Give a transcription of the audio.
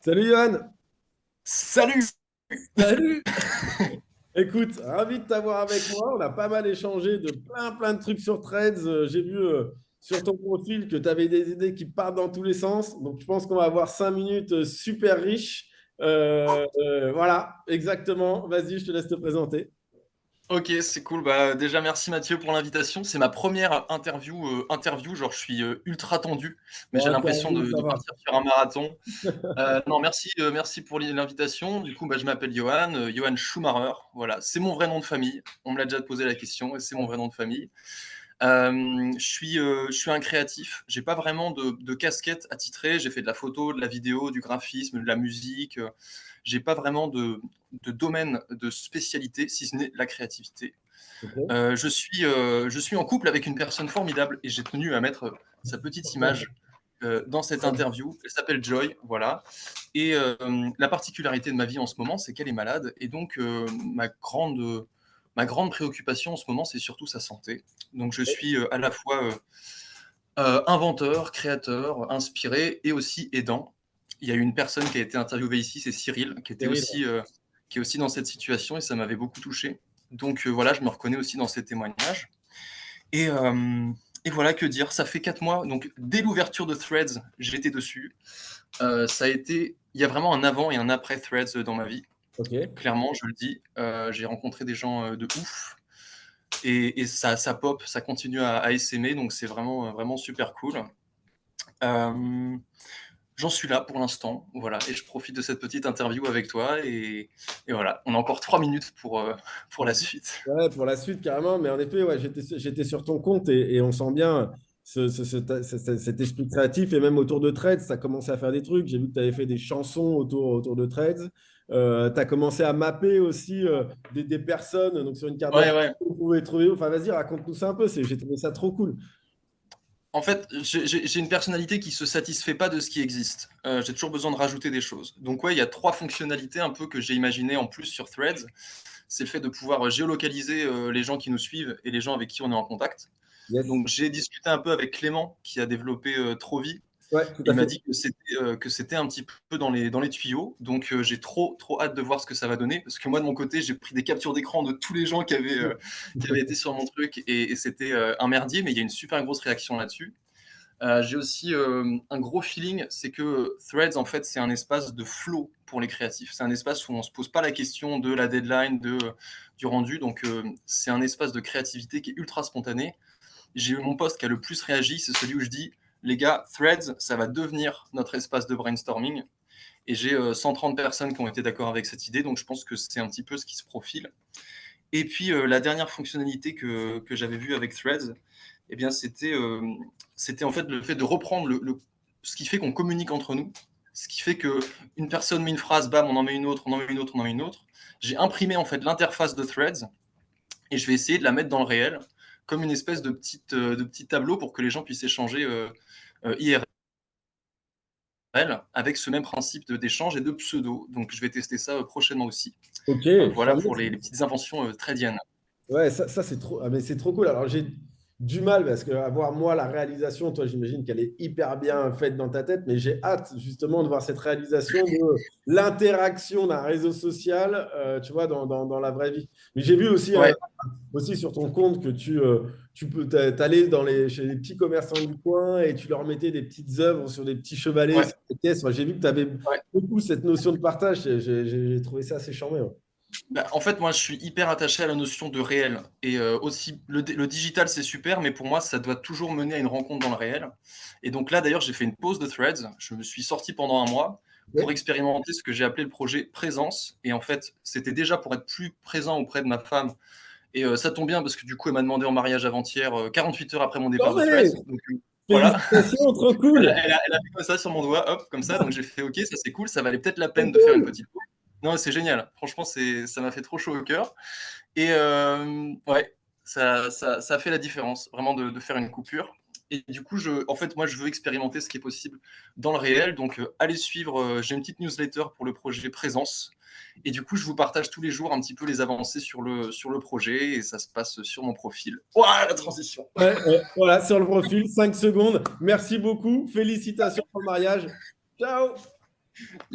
Salut Johan. Salut! Salut. Écoute, ravi de t'avoir avec moi. On a pas mal échangé de plein de trucs sur Threads. J'ai vu sur ton profil que tu avais des idées qui partent dans tous les sens. Donc, je pense qu'on va avoir 5 minutes super riches. Voilà, exactement. Vas-y, je te laisse te présenter. Ok, c'est cool. Bah, déjà, merci Mathieu pour l'invitation. C'est ma première interview. Genre, je suis ultra tendu, mais j'ai Bon, l'impression interview, ça de va. partir sur un marathon. Non, merci pour l'invitation. Du coup, bah, je m'appelle Johan, Johan Schumacher. Voilà, c'est mon vrai nom de famille. On me l'a déjà posé la question et c'est mon vrai nom de famille. Je suis un créatif. J'ai pas vraiment de casquette attitrée. J'ai fait de la photo, de la vidéo, du graphisme, de la musique. J'ai pas vraiment de domaine de spécialité, si ce n'est la créativité. Ok. Je suis en couple avec une personne formidable et j'ai tenu à mettre sa petite image dans cette interview. Elle s'appelle Joy, voilà. Et la particularité de ma vie en ce moment, c'est qu'elle est malade. Et donc, ma grande préoccupation en ce moment, c'est surtout sa santé. Donc, je suis à la fois inventeur, créateur, inspiré et aussi aidant. Il y a une personne qui a été interviewée ici, c'est Cyril, Cyril. qui est aussi dans cette situation et ça m'avait beaucoup touché. Donc voilà, je me reconnais aussi dans ces témoignages. Et, euh, et voilà, que dire, ça fait 4 mois, donc dès l'ouverture de Threads, j'étais dessus. Il y a vraiment un avant et un après Threads dans ma vie. Ok. Clairement, je le dis, j'ai rencontré des gens de ouf et ça pop, ça continue à essaimer, donc c'est vraiment super cool. Euh, J'en suis là pour l'instant, voilà, et je profite de cette petite interview avec toi et voilà, on a encore 3 minutes pour la suite. Ouais, pour la suite, carrément. Mais en effet, ouais, j'étais sur ton compte et on sent bien cet esprit créatif. Et même autour de Threads, ça a commencé à faire des trucs. J'ai vu que tu avais fait des chansons autour de Threads. Tu as commencé à mapper aussi des personnes donc sur une carte Ouais, d'identité. ouais. Vous pouvez trouver. Enfin, vas-y, raconte-nous ça un peu. J'ai trouvé ça trop cool. En fait, j'ai une personnalité qui se satisfait pas de ce qui existe. J'ai toujours besoin de rajouter des choses. Donc ouais, il y a 3 fonctionnalités un peu que j'ai imaginées en plus sur Threads. C'est le fait de pouvoir géolocaliser les gens qui nous suivent et les gens avec qui on est en contact. Yes. Donc j'ai discuté un peu avec Clément qui a développé Trovi. Ouais, tout à Il m'a fait. dit que c'était un petit peu dans les tuyaux. Donc j'ai trop hâte de voir ce que ça va donner. Parce que moi, de mon côté, j'ai pris des captures d'écran de tous les gens qui avaient été sur mon truc et c'était un merdier, mais il y a une super grosse réaction là-dessus. J'ai aussi un gros feeling, c'est que Threads, en fait, c'est un espace de flow pour les créatifs. C'est un espace où on ne se pose pas la question de la deadline, du rendu. Donc, c'est un espace de créativité qui est ultra spontané. J'ai eu mon post qui a le plus réagi, c'est celui où je dis, les gars, Threads, ça va devenir notre espace de brainstorming. Et j'ai 130 personnes qui ont été d'accord avec cette idée, donc je pense que c'est un petit peu ce qui se profile. Et puis, la dernière fonctionnalité que j'avais vue avec Threads, eh bien, c'était en fait le fait de reprendre ce qui fait qu'on communique entre nous, ce qui fait qu'une personne met une phrase, bam, on en met une autre, on en met une autre, on en met une autre. J'ai imprimé en fait l'interface de Threads et je vais essayer de la mettre dans le réel comme une espèce de petit tableau pour que les gens puissent échanger IRL avec ce même principe d'échange et de pseudo. Donc je vais tester ça prochainement aussi. Ok, Voilà tant mieux. pour les petites inventions tradiennes. Ouais, ça c'est trop, mais c'est trop cool. Alors j'ai du mal parce que avoir moi la réalisation, toi j'imagine qu'elle est hyper bien faite dans ta tête, mais j'ai hâte justement de voir cette réalisation de l'interaction d'un réseau social, tu vois, dans la vraie vie. Mais j'ai vu Ouais, aussi sur ton compte que tu peux t'aller chez les petits commerçants du coin et tu leur mettais des petites œuvres sur des petits chevalets, ouais, sur des caisses. Enfin, j'ai vu que tu avais ouais. beaucoup cette notion de partage. J'ai trouvé ça assez charmé. Ouais. Bah, en fait, moi, je suis hyper attaché à la notion de réel. Et aussi, le digital, c'est super, mais pour moi, ça doit toujours mener à une rencontre dans le réel. Et donc là, d'ailleurs, j'ai fait une pause de Threads. Je me suis sorti pendant un mois pour Ok. expérimenter ce que j'ai appelé le projet Présence. Et en fait, c'était déjà pour être plus présent auprès de ma femme. Et ça tombe bien parce que du coup, elle m'a demandé en mariage avant-hier, 48 heures après mon départ Non de mais Threads. Donc voilà, félicitations, trop cool. elle a fait comme ça sur mon doigt, hop, comme ça. Donc j'ai fait OK, ça c'est cool, ça valait peut-être la Trop peine de faire une cool. petite pause. Non, c'est génial. Franchement, ça m'a fait trop chaud au cœur. Et ouais, ça fait la différence, vraiment de faire une coupure. Et du coup, en fait, moi, je veux expérimenter ce qui est possible dans le réel. Donc, allez suivre, j'ai une petite newsletter pour le projet Présence. Et du coup, je vous partage tous les jours un petit peu les avancées sur le projet. Et ça se passe sur mon profil. Ouah, la transition! Ouais, ouais. Voilà, sur le profil, 5 secondes. Merci beaucoup. Félicitations pour le mariage. Ciao.